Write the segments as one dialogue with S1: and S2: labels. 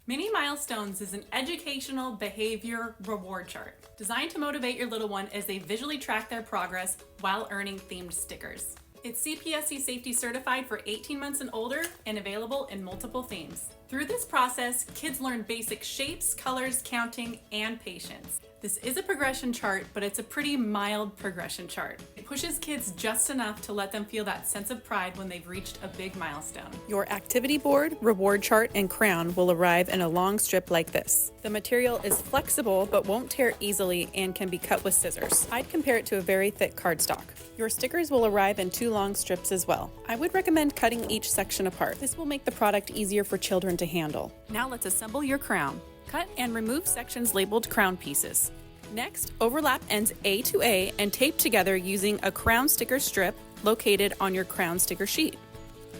S1: Mini Milestones is an educational behavior reward chart designed to motivate your little one as they visually track their progress while earning themed stickers. It's CPSC safety certified for 18 months and older and available in multiple themes. Through this process, kids learn basic shapes, colors, counting, and patience. This is a progression chart, but it's a pretty mild progression chart. It pushes kids just enough to let them feel that sense of pride when they've reached a big milestone. Your activity board, reward chart, and crown will arrive in a long strip like this. The material is flexible but won't tear easily and can be cut with scissors. I'd compare it to a very thick cardstock. Your stickers will arrive in 2 long strips as well. I would recommend cutting each section apart. This will make the product easier for children to handle. Now let's assemble your crown. Cut and remove sections labeled crown pieces. Next, overlap ends A to A and tape together using a crown sticker strip located on your crown sticker sheet.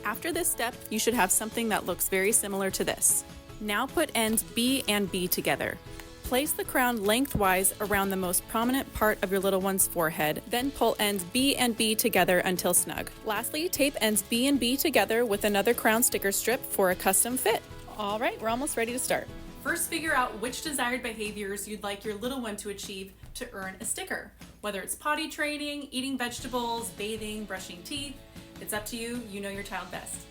S1: After this step, you should have something that looks very similar to this. Now put ends B and B together. Place the crown lengthwise around the most prominent part of your little one's forehead, then pull ends B and B together until snug. Lastly, tape ends B and B together with another crown sticker strip for a custom fit. All right, we're almost ready to start. First, figure out which desired behaviors you'd like your little one to achieve to earn a sticker. Whether it's potty training, eating vegetables, bathing, brushing teeth, it's up to you. You know your child best.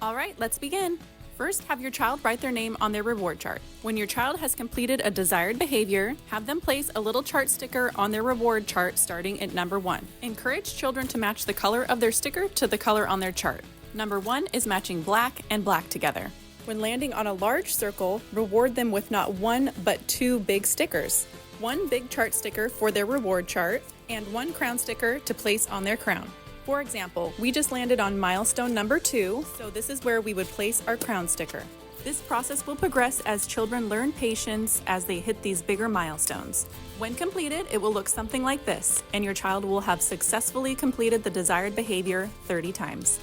S1: All right, let's begin. First, have your child write their name on their reward chart. When your child has completed a desired behavior, have them place a little chart sticker on their reward chart starting at number 1. Encourage children to match the color of their sticker to the color on their chart. Number 1 is matching black and black together. When landing on a large circle, reward them with not 1 but 2 big stickers. 1 big chart sticker for their reward chart and 1 crown sticker to place on their crown. For example, we just landed on milestone number 2, so this is where we would place our crown sticker. This process will progress as children learn patience as they hit these bigger milestones. When completed, it will look something like this, and your child will have successfully completed the desired behavior 30 times.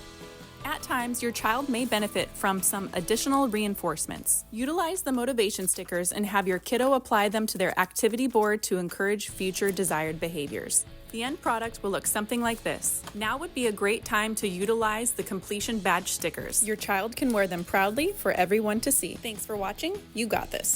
S1: At times, your child may benefit from some additional reinforcements. Utilize the motivation stickers and have your kiddo apply them to their activity board to encourage future desired behaviors. The end product will look something like this. Now would be a great time to utilize the completion badge stickers. Your child can wear them proudly for everyone to see. Thanks for watching. You got this.